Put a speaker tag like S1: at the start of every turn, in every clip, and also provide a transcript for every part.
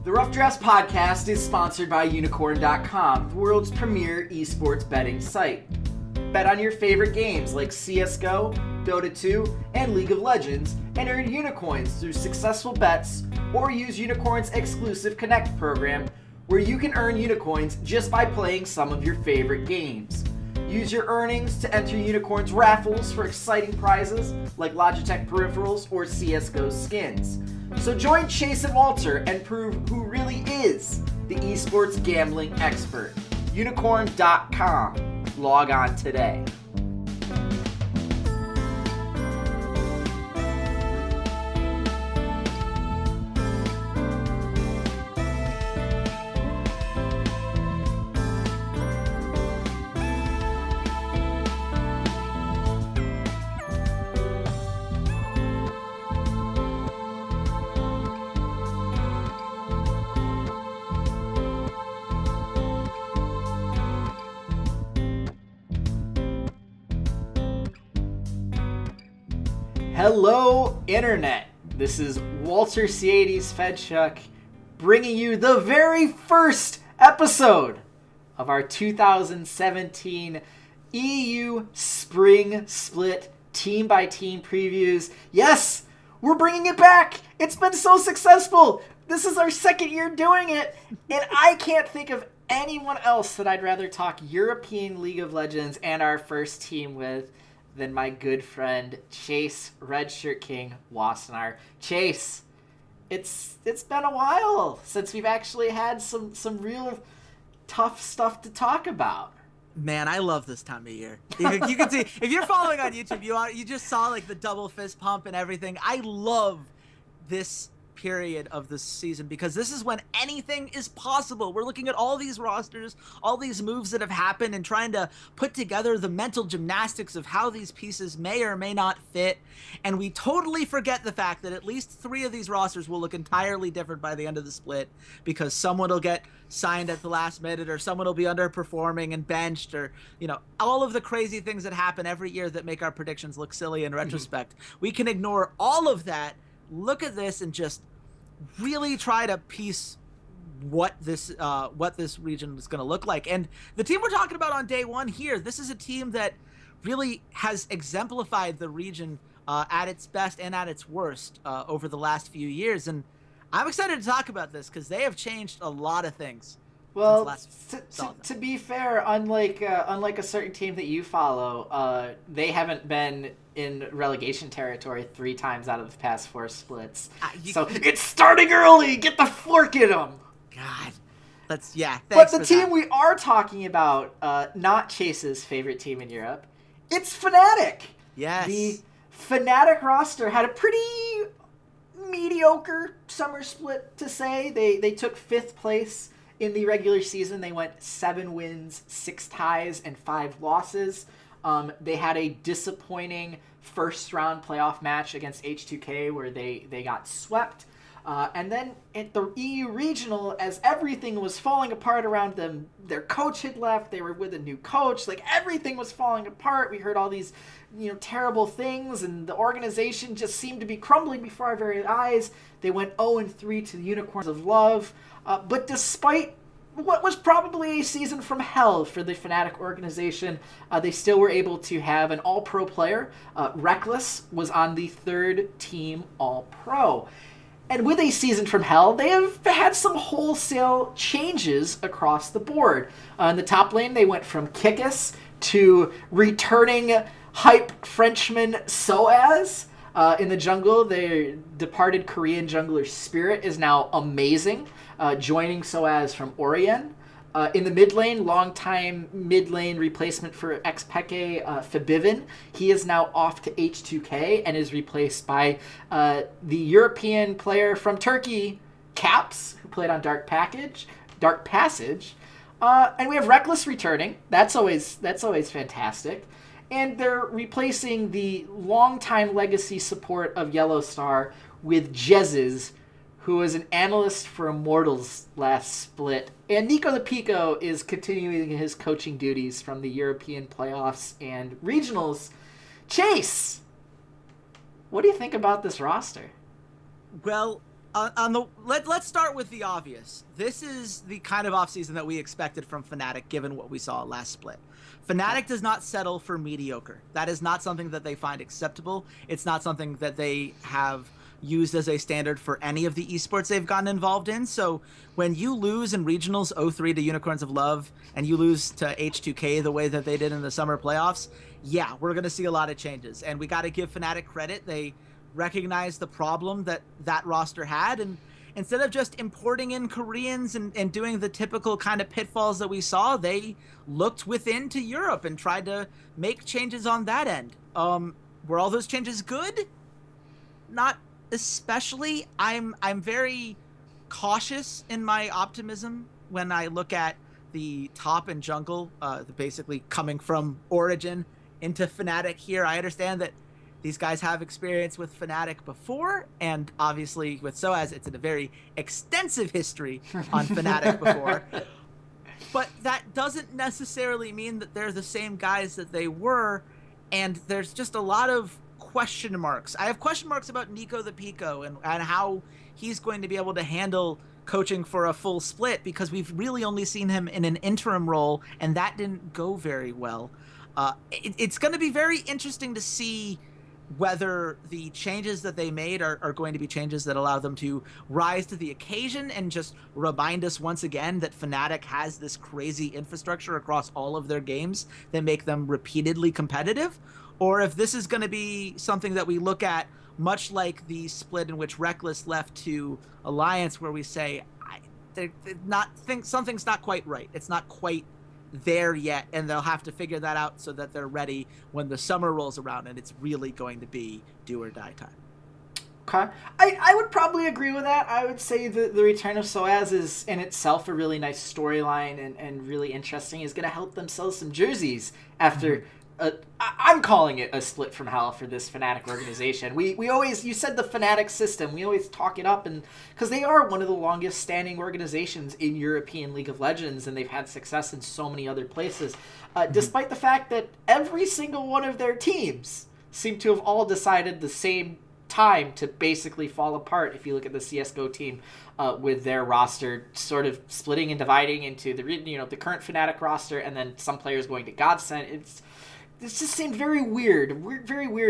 S1: The Rough Drafts podcast is sponsored by Unicorn.com, the world's premier esports betting site. Bet on your favorite games like CSGO, Dota 2, and League of Legends, and earn Unicoins through successful bets, or use Unicorn's exclusive Connect program, where you can earn Unicoins just by playing some of your favorite games. Use your earnings to enter Unicorn's raffles for exciting prizes like Logitech peripherals or CSGO skins. So join Chase and Walter and prove who really is the esports gambling expert. Unicorn.com. Log on today. Hello, Internet. This is Walter Ceades Fedczuk bringing you the very first episode of our 2017 EU Spring Split team-by-team previews. Yes, we're bringing it back. It's been so successful. This is our second year doing it, and I can't think of anyone else that I'd rather talk European League of Legends and our first team with than my good friend Chase RedShirtKing Wassenar. Chase, it's been a while since we've actually had some real tough stuff to talk about.
S2: Man, I love this time of year. You can see, if you're following on YouTube, you just saw like the double fist pump and everything. I love this period of the season because this is when anything is possible. We're looking at all these rosters, all these moves that have happened, and trying to put together the mental gymnastics of how these pieces may or may not fit. And we totally forget the fact that at least 3 of these rosters will look entirely different by the end of the split, because someone will get signed at the last minute, or someone will be underperforming and benched, or all of the crazy things that happen every year that make our predictions look silly in retrospect. We can ignore all of that, look at this, and just really try to piece what this region is going to look like. And the team we're talking about on day one here, this is a team that really has exemplified the region at its best and at its worst over the last few years. And I'm excited to talk about this because they have changed a lot of things.
S1: Well, to be fair, unlike a certain team that you follow, they haven't been in relegation territory 3 times out of the past 4 splits. So it's starting early. Get the fork in them.
S2: God, thanks.
S1: But the team we are talking about, not Chase's favorite team in Europe, it's Fnatic.
S2: Yes.
S1: The Fnatic roster had a pretty mediocre summer split, to say. They took 5th place in the regular season. They went 7 wins, 6 ties, and 5 losses. They had a disappointing first-round playoff match against H2K where they got swept. And then at the EU Regional, as everything was falling apart around them, their coach had left, they were with a new coach, like everything was falling apart. We heard all these terrible things, and the organization just seemed to be crumbling before our very eyes. They went 0-3 to the Unicorns of Love. But despite what was probably a season from hell for the Fnatic organization, they still were able to have an all-pro player. Reckless was on the 3rd team all-pro. And with a season from hell, they have had some wholesale changes across the board. In the top lane, they went from Kickus to returning hype Frenchman sOAZ. In the jungle, their departed Korean jungler Spirit is now amazing, joining sOAZ from Orien. In the mid lane, longtime mid lane replacement for Xpeke Fabivin. He is now off to H2K and is replaced by the European player from Turkey, Caps, who played on Dark Passage. And we have Reckless returning. That's always fantastic. And they're replacing the longtime legacy support of Yellowstar with Jesiz, who was an analyst for Immortals last split. And Nico the Pico is continuing his coaching duties from the European playoffs and regionals. Chase, what do you think about this roster?
S2: Well, Let's start with the obvious. This is the kind of offseason that we expected from Fnatic, given what we saw last split. Fnatic does not settle for mediocre. That is not something that they find acceptable. It's not something that they have used as a standard for any of the esports they've gotten involved in. So when you lose in regionals 0-3 to Unicorns of Love and you lose to H2K the way that they did in the summer playoffs, yeah, we're going to see a lot of changes. And we got to give Fnatic credit. They recognized the problem that roster had, and instead of just importing in Koreans and doing the typical kind of pitfalls that we saw, they looked within to Europe and tried to make changes on that end. Were all those changes good? Not especially. I'm very cautious in my optimism when I look at the top and jungle, basically coming from Origin into Fnatic here. I understand that these guys have experience with Fnatic before, and obviously with sOAZ, it's a very extensive history on Fnatic before. But that doesn't necessarily mean that they're the same guys that they were, and there's just a lot of question marks. I have question marks about Nico the Pico and how he's going to be able to handle coaching for a full split, because we've really only seen him in an interim role, and that didn't go very well. It's going to be very interesting to see whether the changes that they made are going to be changes that allow them to rise to the occasion and just remind us once again that Fnatic has this crazy infrastructure across all of their games that make them repeatedly competitive, or if this is going to be something that we look at much like the split in which Reckless left to Alliance, where we say something's not quite right. It's not quite there yet, and they'll have to figure that out so that they're ready when the summer rolls around and it's really going to be do or die time.
S1: Okay. I would probably agree with that. I would say the return of sOAZ is in itself a really nice storyline and really interesting. Is going to help them sell some jerseys after I'm calling it a split from hell for this Fnatic organization. We always, you said the Fnatic system, we always talk it up, and because they are one of the longest standing organizations in European League of Legends, and they've had success in so many other places, despite the fact that every single one of their teams seem to have all decided the same time to basically fall apart. If you look at the CSGO team with their roster sort of splitting and dividing into the current Fnatic roster, and then some players going to Godsend, this just seemed very weird,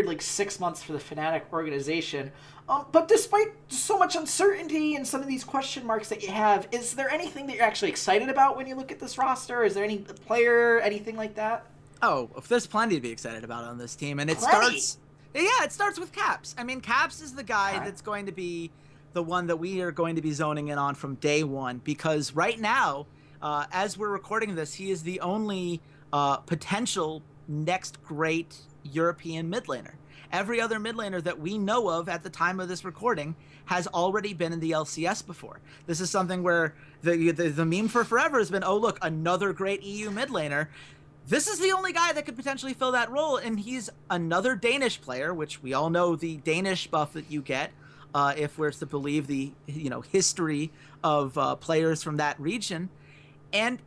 S1: like 6 months for the Fnatic organization. But despite so much uncertainty and some of these question marks that you have, is there anything that you're actually excited about when you look at this roster? Is there any player, anything like that?
S2: Oh, there's plenty to be excited about on this team, and it starts with Caps. I mean, Caps is the guy that's going to be the one that we are going to be zoning in on from day one, because right now, as we're recording this, he is the only potential next great European mid laner. Every other mid laner that we know of at the time of this recording has already been in the LCS before. This is something where the meme for forever has been, oh look, another great EU mid laner. This is the only guy that could potentially fill that role, and he's another Danish player, which we all know the Danish buff that you get if we're to believe the history of players from that region. And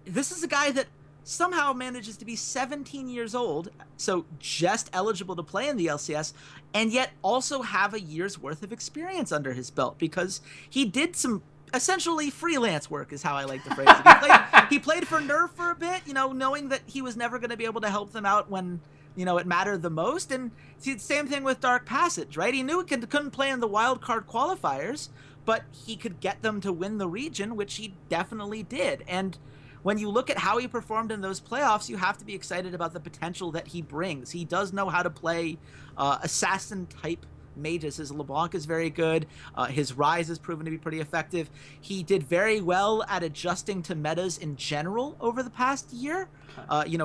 S2: this is a guy that somehow manages to be 17 years old, so just eligible to play in the LCS, and yet also have a year's worth of experience under his belt, because he did some essentially freelance work, is how I like to phrase it. He played for Nerf for a bit, knowing that he was never going to be able to help them out when it mattered the most. And see, the same thing with Dark Passage, right? He knew he couldn't play in the wildcard qualifiers, but he could get them to win the region, which he definitely did. And when you look at how he performed in those playoffs, you have to be excited about the potential that he brings. He does know how to play assassin-type mages. His LeBlanc is very good. His Ryze has proven to be pretty effective. He did very well at adjusting to metas in general over the past year.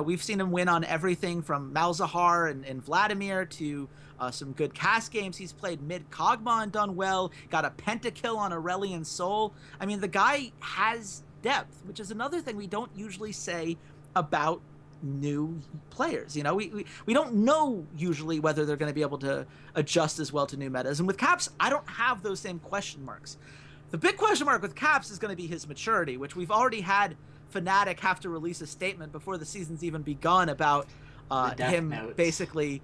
S2: We've seen him win on everything from Malzahar and Vladimir to some good cast games. He's played mid Kog'Maw and done well. Got a pentakill on Aurelion Sol. I mean, the guy has depth, which is another thing we don't usually say about new players. We don't know usually whether they're going to be able to adjust as well to new metas. And with Caps, I don't have those same question marks. The big question mark with Caps is going to be his maturity, which we've already had Fnatic have to release a statement before the season's even begun about him
S1: notes.
S2: basically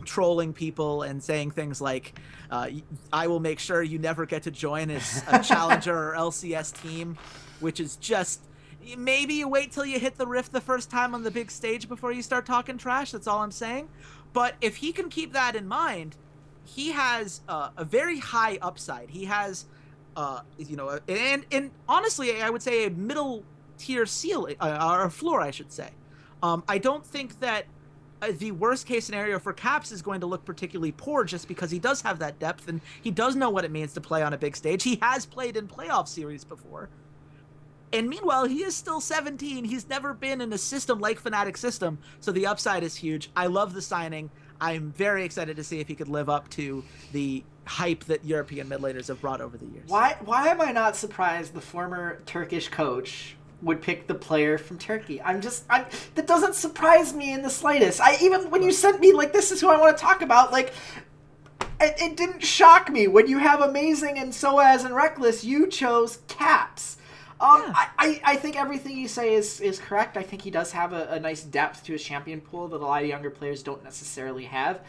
S2: trolling people and saying things like, I will make sure you never get to join as a challenger or LCS team, which is just, maybe you wait till you hit the Rift the first time on the big stage before you start talking trash. That's all I'm saying. But if he can keep that in mind, he has a very high upside. He has, and honestly, I would say a middle tier ceiling, or floor, I should say. I don't think that the worst case scenario for Caps is going to look particularly poor, just because he does have that depth and he does know what it means to play on a big stage. He has played in playoff series before. And meanwhile, he is still 17. He's never been in a system like Fnatic's system, so the upside is huge. I love the signing. I'm very excited to see if he could live up to the hype that European mid laners have brought over the years.
S1: Why am I not surprised the former Turkish coach would pick the player from Turkey? That doesn't surprise me in the slightest. Even when you sent me, like, this is who I want to talk about, like, it didn't shock me. When you have Amazing and sOAZ and Reckless, you chose Caps. I think everything you say is correct. I think he does have a nice depth to his champion pool that a lot of younger players don't necessarily have.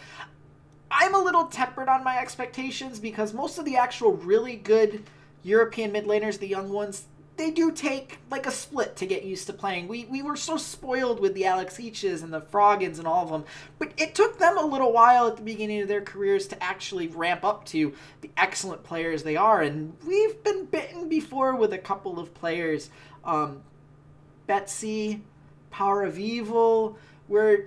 S1: I'm a little tempered on my expectations because most of the actual really good European mid laners, the young ones, they do take like a split to get used to playing. We were so spoiled with the Alex Leaches and the Froggins and all of them, but it took them a little while at the beginning of their careers to actually ramp up to the excellent players they are, and we've been bitten before with a couple of players, Betsy, Power of Evil, where,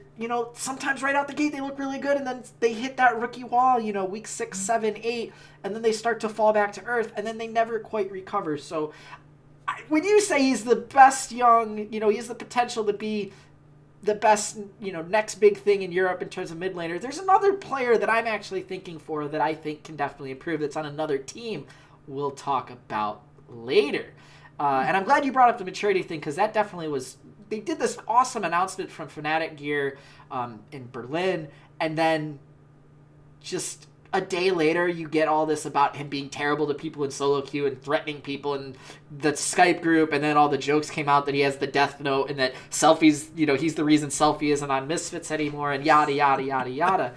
S1: sometimes right out the gate they look really good and then they hit that rookie wall, week 6, 7, 8, and then they start to fall back to earth and then they never quite recover. So when you say he's the best young, he has the potential to be the best, next big thing in Europe in terms of mid laner, there's another player that I'm actually thinking for that I think can definitely improve that's on another team we'll talk about later. And I'm glad you brought up the maturity thing, because that definitely was, they did this awesome announcement from Fnatic Gear in Berlin, and then just a day later, you get all this about him being terrible to people in solo queue and threatening people in the Skype group, and then all the jokes came out that he has the death note and that Selfie's, he's the reason Selfie isn't on Misfits anymore, and yada, yada, yada, yada.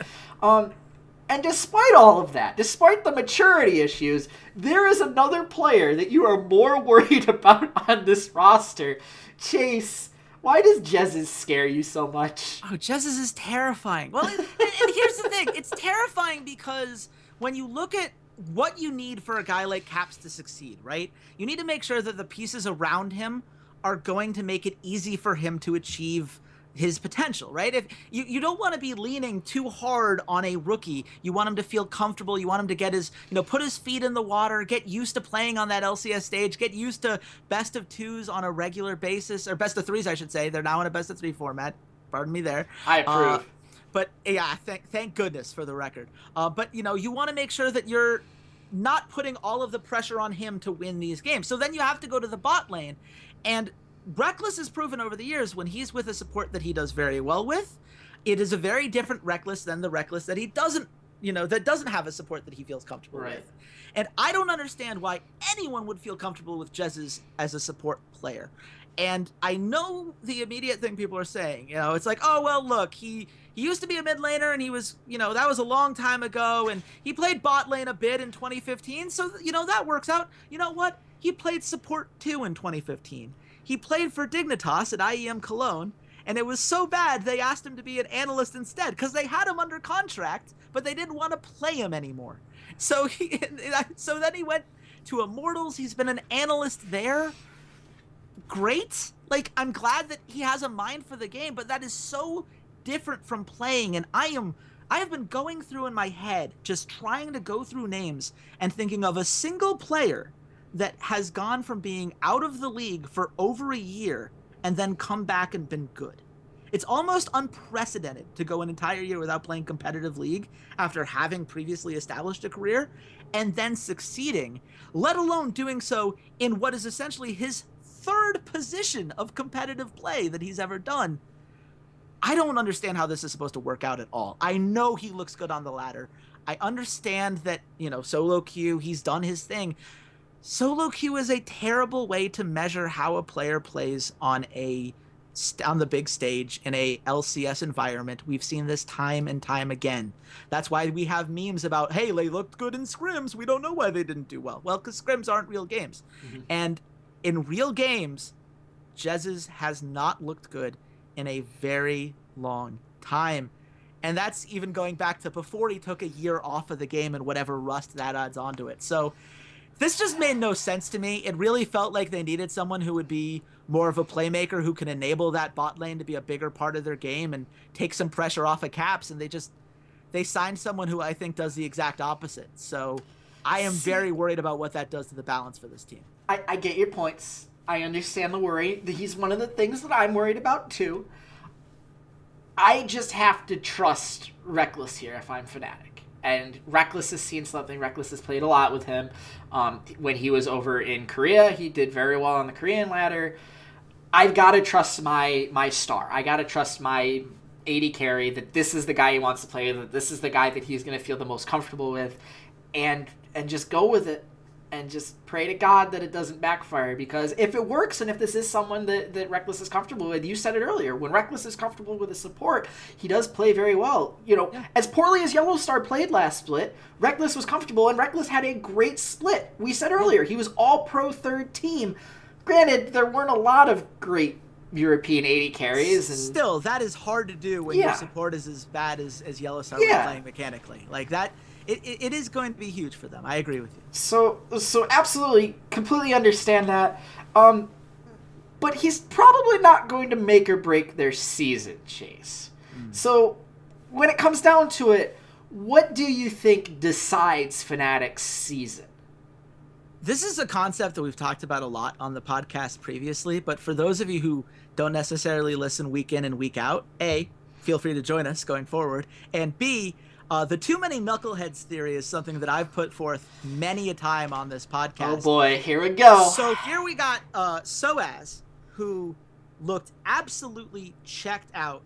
S1: And despite all of that, despite the maturity issues, there is another player that you are more worried about on this roster. Chase, why does Jesiz scare you so much?
S2: Oh, Jesiz is terrifying. Well, and here's the thing. It's terrifying because when you look at what you need for a guy like Caps to succeed, right? You need to make sure that the pieces around him are going to make it easy for him to achieve his potential, right? If you don't want to be leaning too hard on a rookie. You want him to feel comfortable. You want him to get his, put his feet in the water, get used to playing on that LCS stage, get used to best of twos on a regular basis, or best of threes, I should say. They're now in a best of three format. Pardon me there.
S1: I approve.
S2: But yeah, thank goodness for the record. But you want to make sure that you're not putting all of the pressure on him to win these games. So then you have to go to the bot lane, and Reckless has proven over the years when he's with a support that he does very well with, it is a very different Reckless than the Reckless that he doesn't, that doesn't have a support that he feels comfortable with. And I don't understand why anyone would feel comfortable with Jesiz as a support player. And I know the immediate thing people are saying, it's like, oh, well, look, he used to be a mid laner and he was, that was a long time ago, and he played bot lane a bit in 2015. So, that works out. You know what? He played support too in 2015. He played for Dignitas at IEM Cologne, and it was so bad they asked him to be an analyst instead because they had him under contract, but they didn't want to play him anymore. So then he went to Immortals. He's been an analyst there. Great. Like, I'm glad that he has a mind for the game, but that is so different from playing. And I have been going through in my head, just trying to go through names and thinking of a single player that has gone from being out of the league for over a year and then come back and been good. It's almost unprecedented to go an entire year without playing competitive league after having previously established a career and then succeeding, let alone doing so in what is essentially his third position of competitive play that he's ever done. I don't understand how this is supposed to work out at all. I know he looks good on the ladder. I understand that, solo queue, he's done his thing. Solo queue is a terrible way to measure how a player plays on a on the big stage in a LCS environment. We've seen this time and time again. That's why we have memes about, hey, they looked good in scrims. We don't know why they didn't do well. Well, because scrims aren't real games. Mm-hmm. And in real games, Jesiz has not looked good in a very long time. And that's even going back to before he took a year off of the game and whatever rust that adds onto it. So this just made no sense to me. It really felt like they needed someone who would be more of a playmaker, who can enable that bot lane to be a bigger part of their game and take some pressure off of Caps. And they signed someone who I think does the exact opposite. So I am very worried about what that does to the balance for this team.
S1: I get your points. I understand the worry. He's one of the things that I'm worried about too. I just have to trust Reckless here if I'm Fnatic. And Reckless has seen something. Reckless has played a lot with him. When he was over in Korea, he did very well on the Korean ladder. I've got to trust my star. I got to trust my AD carry that this is the guy he wants to play, that this is the guy that he's going to feel the most comfortable with, and just go with it. And just pray to God that it doesn't backfire, because if it works and if this is someone that Reckless is comfortable with, you said it earlier, when Reckless is comfortable with a support, he does play very well. As poorly as Yellowstar played last split, Reckless was comfortable, and Reckless had a great split. We said earlier, he was all-pro third team. Granted, there weren't a lot of great European AD carries. And
S2: still, that is hard to do when your support is as bad as Yellowstar was playing mechanically. Like that. It is going to be huge for them. I agree with you.
S1: So absolutely, completely understand that. But he's probably not going to make or break their season, Chase. So when it comes down to it, what do you think decides Fnatic's season?
S2: This is a concept that we've talked about a lot on the podcast previously, but for those of you who don't necessarily listen week in and week out, A, feel free to join us going forward, and B, the too many knuckleheads theory is something that I've put forth many a time on this podcast.
S1: Oh boy, here we go.
S2: So here we got sOAZ, who looked absolutely checked out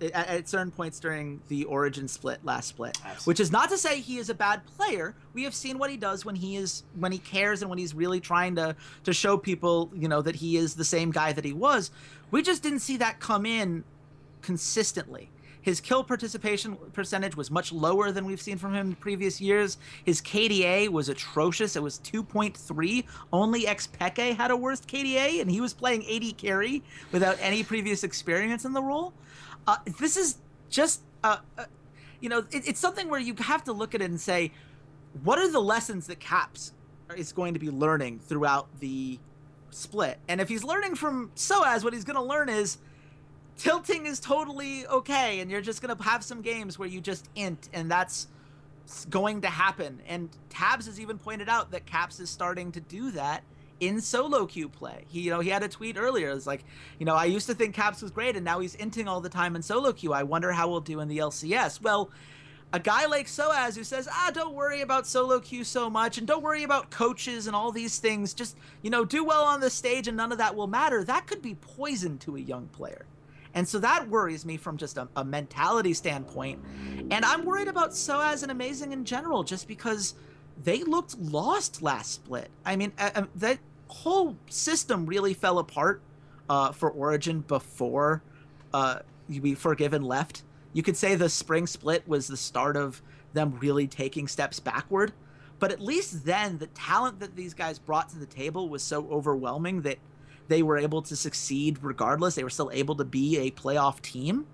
S2: at certain points during the Origin split, last split. Absolutely. Which is not to say he is a bad player. We have seen what he does when he cares and when he's really trying to show people, that he is the same guy that he was. We just didn't see that come in consistently. His kill participation percentage was much lower than we've seen from him in previous years. His KDA was atrocious. It was 2.3. Only xPeke had a worse KDA, and he was playing AD carry without any previous experience in the role. This is just, it's something where you have to look at it and say, what are the lessons that Caps is going to be learning throughout the split? And if he's learning from sOAZ, what he's going to learn is, tilting is totally okay, and you're just going to have some games where you just int, and that's going to happen. And Tabs has even pointed out that Caps is starting to do that in solo queue play. He had a tweet earlier. It's like, I used to think Caps was great, and now he's inting all the time in solo queue. I wonder how we'll do in the LCS. Well, a guy like sOAZ who says, don't worry about solo queue so much, and don't worry about coaches and all these things. Just, do well on the stage, and none of that will matter. That could be poison to a young player. And so that worries me from just a mentality standpoint. And I'm worried about sOAZ and Amazing in general, just because they looked lost last split. I mean, that whole system really fell apart for Origin before Forgiven left. You could say the spring split was the start of them really taking steps backward. But at least then, the talent that these guys brought to the table was so overwhelming that they were able to succeed regardless. They were still able to be a playoff team.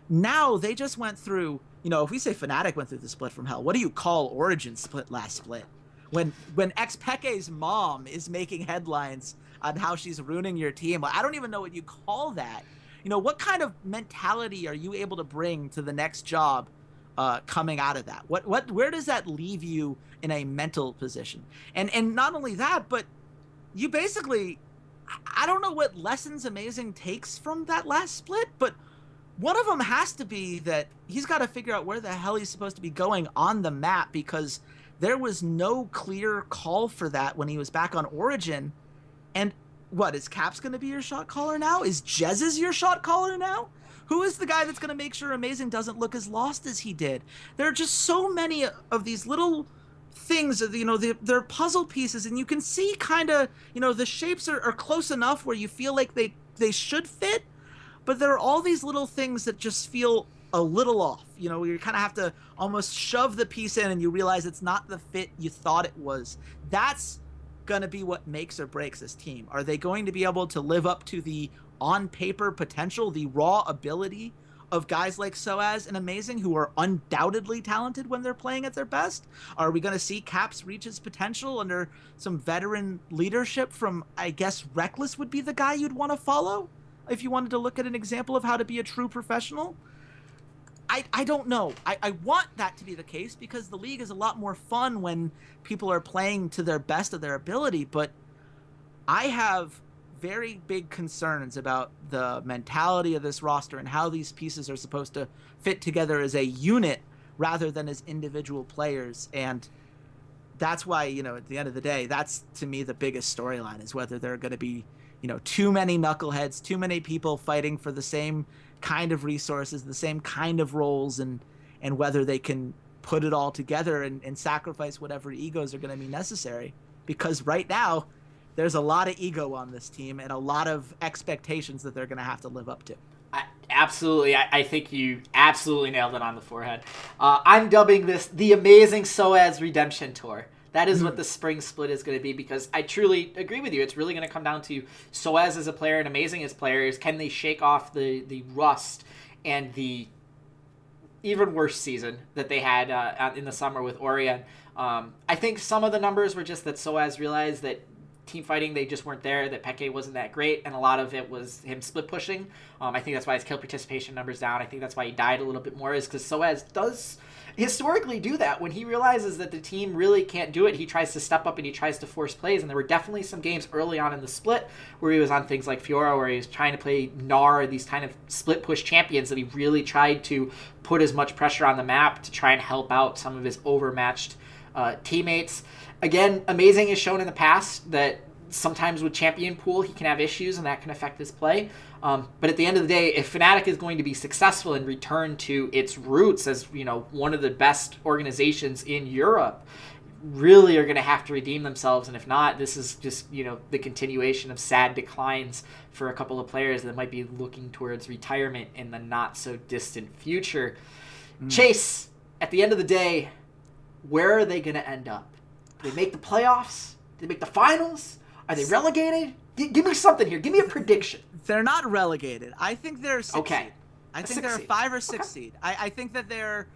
S2: Now they just went through, if we say Fnatic went through the split from hell, what do you call Origin split last split? When xPeke's mom is making headlines on how she's ruining your team, I don't even know what you call that. What kind of mentality are you able to bring to the next job coming out of that? Where does that leave you in a mental position? And not only that, but you basically, I don't know what lessons Amazing takes from that last split, but one of them has to be that he's got to figure out where the hell he's supposed to be going on the map, because there was no clear call for that when he was back on Origin. And what, is Caps going to be your shot caller now? Is Jesiz your shot caller now? Who is the guy that's going to make sure Amazing doesn't look as lost as he did? There are just so many of these little things, they're puzzle pieces, and you can see kind of, the shapes are close enough where you feel like they they should fit, but there are all these little things that just feel a little off. You know, you kind of have to almost shove the piece in and you realize it's not the fit you thought it was. That's going to be what makes or breaks this team. Are they going to be able to live up to the on paper potential, the raw ability of guys like sOAZ and Amazing, who are undoubtedly talented when they're playing at their best? Are we going to see Caps reach his potential under some veteran leadership from, I guess, Reckless would be the guy you'd want to follow if you wanted to look at an example of how to be a true professional? I don't know. I want that to be the case because the league is a lot more fun when people are playing to their best of their ability, but I have very big concerns about the mentality of this roster and how these pieces are supposed to fit together as a unit rather than as individual players. And that's why, you know, at the end of the day, that's to me the biggest storyline, is whether there are going to be, you know, too many knuckleheads, too many people fighting for the same kind of resources, the same kind of roles, and whether they can put it all together and sacrifice whatever egos are going to be necessary. Because right now, there's a lot of ego on this team and a lot of expectations that they're going to have to live up to.
S1: Absolutely. I think you absolutely nailed it on the forehead. I'm dubbing this the Amazing sOAZ Redemption Tour. That is what the spring split is going to be, because I truly agree with you. It's really going to come down to sOAZ as a player and Amazing as players. Can they shake off the rust and the even worse season that they had in the summer with Orion? I think some of the numbers were just that sOAZ realized that team fighting, they just weren't there, that Peke wasn't that great, and a lot of it was him split pushing. I think that's why his kill participation numbers down. I think that's why he died a little bit more, is because sOAZ does historically do that. When he realizes that the team really can't do it, he tries to step up and he tries to force plays. And there were definitely some games early on in the split where he was on things like Fiora, where he was trying to play Gnar, these kind of split push champions, that he really tried to put as much pressure on the map to try and help out some of his overmatched teammates. Again, Amazing has shown in the past that sometimes with champion pool he can have issues and that can affect his play. But at the end of the day, if Fnatic is going to be successful and return to its roots as, you know, one of the best organizations in Europe, really are going to have to redeem themselves. And if not, this is just, you know, the continuation of sad declines for a couple of players that might be looking towards retirement in the not so distant future. Chase, at the end of the day, where are they going to end up? Do they make the playoffs? Do they make the finals? Are they relegated? Give me something here. Give me a prediction.
S2: They're not relegated. I think they're a 6
S1: Okay.
S2: seed. I think they're a 5 or 6 seed. I think that they're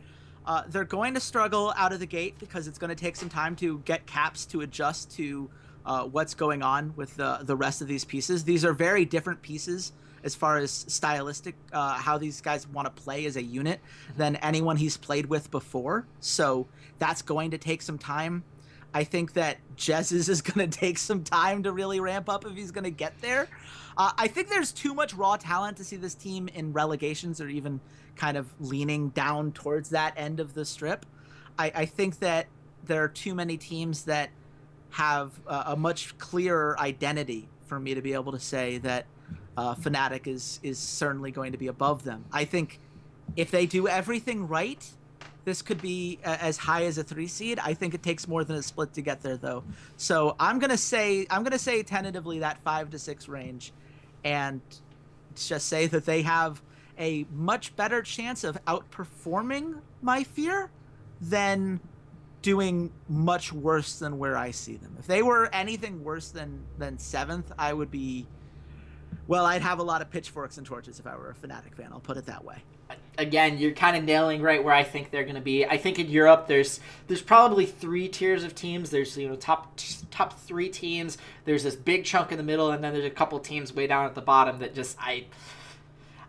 S2: going to struggle out of the gate because it's going to take some time to get Caps to adjust to what's going on with the rest of these pieces. These are very different pieces as far as stylistic, how these guys want to play as a unit than anyone he's played with before. So that's going to take some time. I think that Jesiz is going to take some time to really ramp up if he's going to get there. I think there's too much raw talent to see this team in relegations or even kind of leaning down towards that end of the strip. I think that there are too many teams that have a much clearer identity for me to be able to say that Fnatic is certainly going to be above them. I think if they do everything right, this could be as high as a 3 seed. I think it takes more than a split to get there, though. So I'm gonna say tentatively that 5 to 6 range, and just say that they have a much better chance of outperforming my fear than doing much worse than where I see them. If they were anything worse than 7th, I would be, well, I'd have a lot of pitchforks and torches if I were a Fnatic fan. I'll put it that way.
S1: Again, you're kind of nailing right where I think they're going to be. I think in Europe, there's probably 3 tiers of teams. There's, you know, top 3 teams. There's this big chunk in the middle, and then there's a couple teams way down at the bottom that just I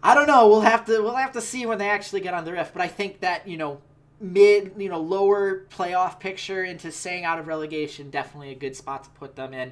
S1: don't know. We'll have to see when they actually get on the rift. But I think that, you know, lower playoff picture into staying out of relegation, definitely a good spot to put them in,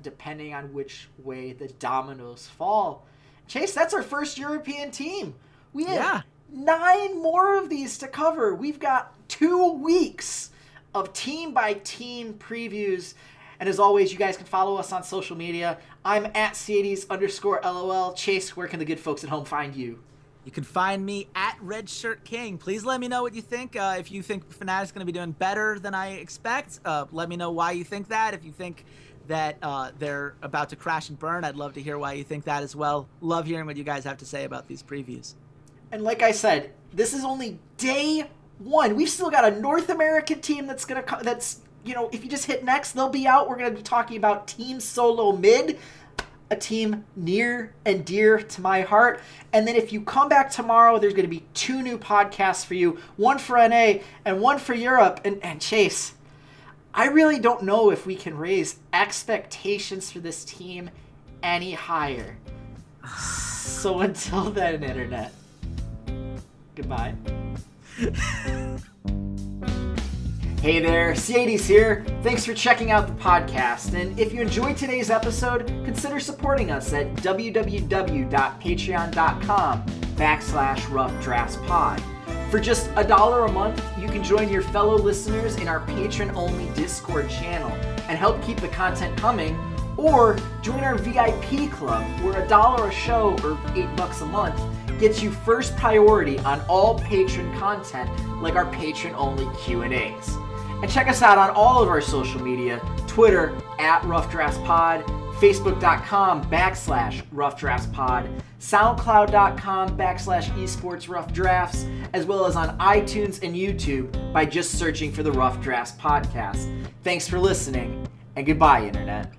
S1: depending on which way the dominoes fall. Chase, that's our first European team. We have 9 more of these to cover. We've got 2 weeks of team-by-team previews. And as always, you guys can follow us on social media. I'm at Ceades_LOL. Chase, where can the good folks at home find you?
S2: You can find me at RedShirtKing. Please let me know what you think. If you think Fnatic's going to be doing better than I expect, let me know why you think that. If you think that they're about to crash and burn. I'd love to hear why you think that as well. Love hearing what you guys have to say about these previews.
S1: And like I said, this is only day one. We've still got a North American team that's if you just hit next, they'll be out. We're going to be talking about Team Solo Mid, a team near and dear to my heart. And then if you come back tomorrow, there's going to be 2 new podcasts for you, one for NA and one for Europe. And Chase, I really don't know if we can raise expectations for this team any higher. So until then, Internet, goodbye. Hey there, Ceades here. Thanks for checking out the podcast. And if you enjoyed today's episode, consider supporting us at www.patreon.com/roughdraftspod. For just $1 a month, you can join your fellow listeners in our patron-only Discord channel and help keep the content coming, or join our VIP club where $1 a show or $8 a month gets you first priority on all patron content like our patron-only Q&As. And check us out on all of our social media, Twitter @RoughDraftsPod, Facebook.com/RoughDraftsPod, SoundCloud.com/esportsroughdrafts, as well as on iTunes and YouTube by just searching for the Rough Drafts Podcast. Thanks for listening, and goodbye, Internet.